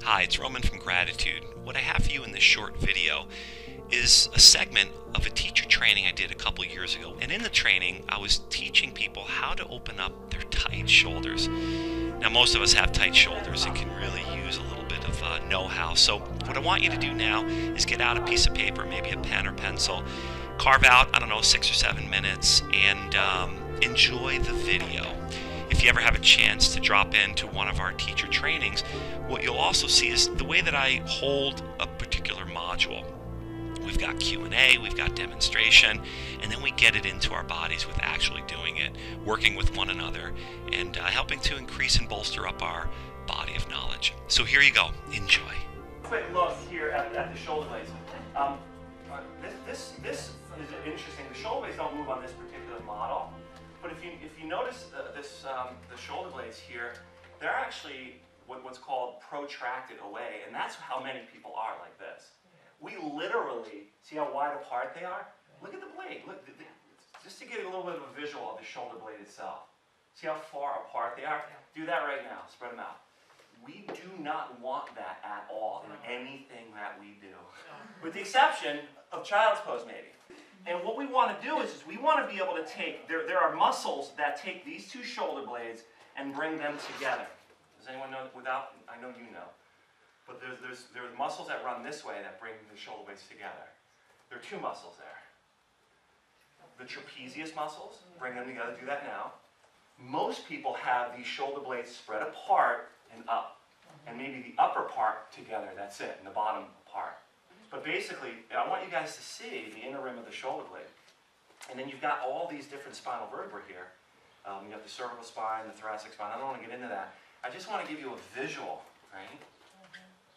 Hi, it's Roman from Gratitude. What I have for you in this short video is a segment of a teacher training I did a couple years ago. And in the training, I was teaching people how to open up their tight shoulders. Now, most of us have tight shoulders and can really use a little bit of know-how. So what I want you to do now is get out a piece of paper, maybe a pen or pencil, carve out, 6 or 7 minutes, and enjoy the video. If you ever have a chance to drop into one of our teacher trainings, what you'll also see is the way that I hold a particular module. We've got Q&A, we've got demonstration, and then we get it into our bodies with actually doing it, working with one another, and helping to increase and bolster up our body of knowledge. So here you go. Enjoy. Quick look here at the shoulder blades. This is interesting. The shoulder blades don't move on this particular model, but if you notice the shoulder blades here, they're actually what's called protracted away, and that's how many people are like this. We literally, see how wide apart they are? Look at the blade. Look, just to get a little bit of a visual of the shoulder blade itself. See how far apart they are? Do that right now. Spread them out. We do not want that at all in anything that we do, with the exception of child's pose maybe. And what we want to do is we want to be able to take, there are muscles that take these two shoulder blades and bring them together. Does anyone know without? I know you know. But there's muscles that run this way that bring the shoulder blades together. There are two muscles there. The trapezius muscles, bring them together, do that now. Most people have these shoulder blades spread apart and up. And maybe the upper part together, that's it, and the bottom part. But basically, I want you guys to see the inner rim of the shoulder blade. And then you've got all these different spinal vertebrae here. You have the cervical spine, the thoracic spine. I don't want to get into that. I just want to give you a visual, right,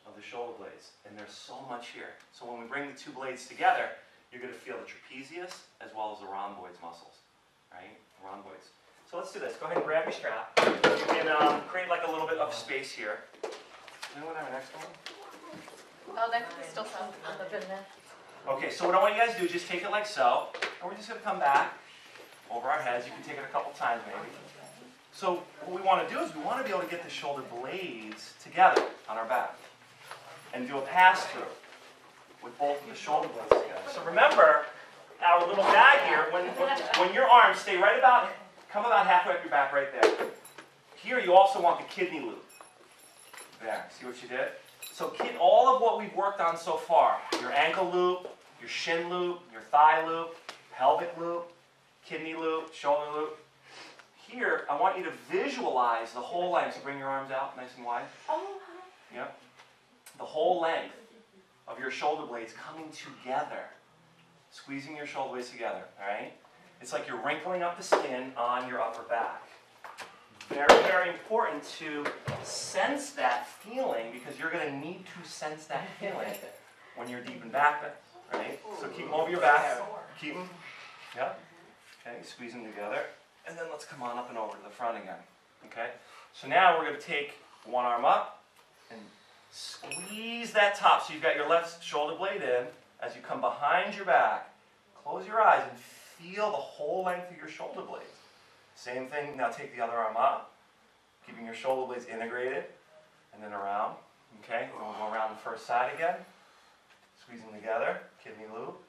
of the shoulder blades. And there's so much here. So when we bring the two blades together, you're going to feel the trapezius as well as the rhomboids muscles, right? The rhomboids. So let's do this. Go ahead and grab your strap. You can create like a little bit of space here. Anyone have our next one? Oh, that could still sound a bit there. Okay, so what I want you guys to do is just take it like so. And we're just going to come back over our heads. You can take it a couple times maybe. So what we want to do is we want to be able to get the shoulder blades together on our back and do a pass-through with both of the shoulder blades together. So remember, our little guy here, when your arms stay right about, come about halfway up your back right there. Here you also want the kidney loop. There, see what you did? So all of what we've worked on so far, your ankle loop, your shin loop, your thigh loop, pelvic loop, kidney loop, shoulder loop. Here, I want you to visualize the whole length. So bring your arms out nice and wide. Yep. The whole length of your shoulder blades coming together. Squeezing your shoulder blades together, all right? It's like you're wrinkling up the skin on your upper back. Very, very important to sense that feeling because you're going to need to sense that feeling when you're deep in back bend, right? So keep them over your back. Keep them. Yeah. Okay, squeeze them together. And then let's come on up and over to the front again. Okay? So now we're going to take one arm up and squeeze that top. So you've got your left shoulder blade in. As you come behind your back, close your eyes and feel the whole length of your shoulder blades. Same thing, now take the other arm up, keeping your shoulder blades integrated, and then around. Okay? We'll go around the first side again. Squeeze them together, kidney loop.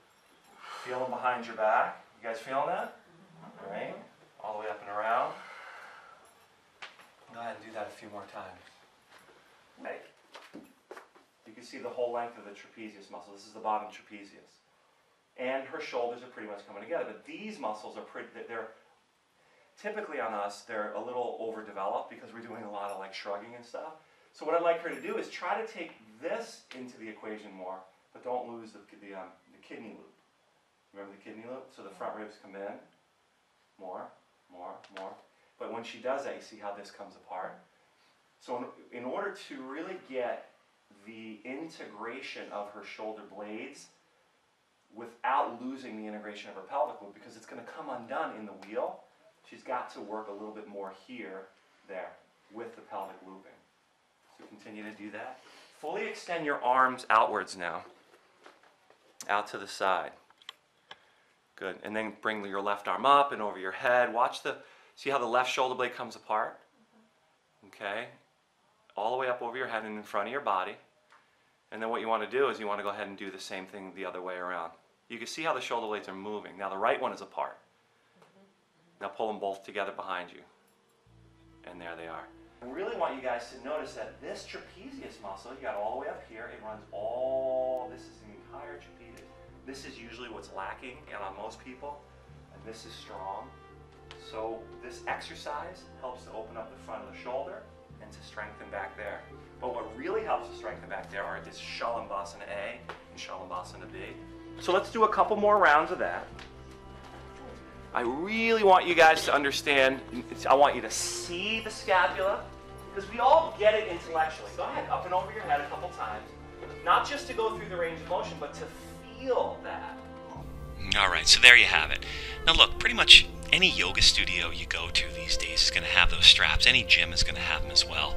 Feel them behind your back. You guys feeling that? All right? All the way up and around. Go ahead and do that a few more times. Okay. You can see the whole length of the trapezius muscle. This is the bottom trapezius. And her shoulders are pretty much coming together. But these muscles are they're typically on us, they're a little overdeveloped because we're doing a lot of like shrugging and stuff. So what I'd like her to do is try to take this into the equation more, but don't lose the kidney loop. Remember the kidney loop? So the front ribs come in. More. But when she does that, you see how this comes apart? So in order to really get the integration of her shoulder blades without losing the integration of her pelvic loop, because it's going to come undone in the wheel, she's got to work a little bit more here, there, with the pelvic looping. So continue to do that. Fully extend your arms outwards now, out to the side. Good. And then bring your left arm up and over your head. See how the left shoulder blade comes apart? Okay. all the way up over your head and in front of your body. And then what you want to do is you want to go ahead and do the same thing the other way around. You can see how the shoulder blades are moving. Now the right one is apart. Now pull them both together behind you. And there they are. I really want you guys to notice that this trapezius muscle, you got all the way up here, it runs this is the entire trapezius. This is usually what's lacking on most people, and this is strong. So this exercise helps to open up the front of the shoulder and to strengthen back there. But what really helps to strengthen back there are this Shalabhasana A and Shalabhasana B. So let's do a couple more rounds of that. I really want you guys to understand, I want you to see the scapula, because we all get it intellectually. Go ahead, up and over your head a couple times. Not just to go through the range of motion, but to feel that. All right, so there you have it. Now look, pretty much any yoga studio you go to these days is going to have those straps. Any gym is going to have them as well.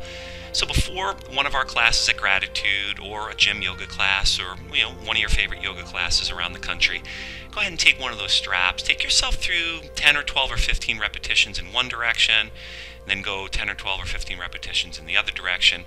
So before one of our classes at Gratitude or a gym yoga class or one of your favorite yoga classes around the country, go ahead and take one of those straps. Take yourself through 10 or 12 or 15 repetitions in one direction, and then go 10 or 12 or 15 repetitions in the other direction.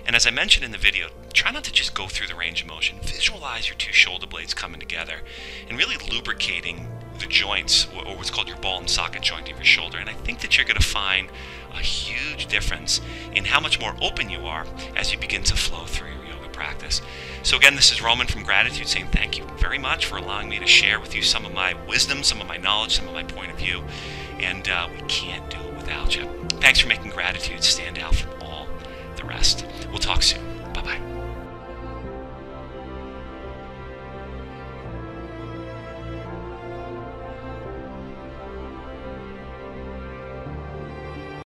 And as I mentioned in the video, try not to just go through the range of motion. Visualize your two shoulder blades coming together and really lubricating the joints, or what's called your ball and socket joint of your shoulder. And I think that you're going to find a huge difference in how much more open you are as you begin to flow through your yoga practice. So again, this is Roman from Gratitude saying thank you very much for allowing me to share with you some of my wisdom, some of my knowledge, some of my point of view. And we can't do it without you. Thanks for making Gratitude stand out from all the rest. We'll talk soon. Bye-bye.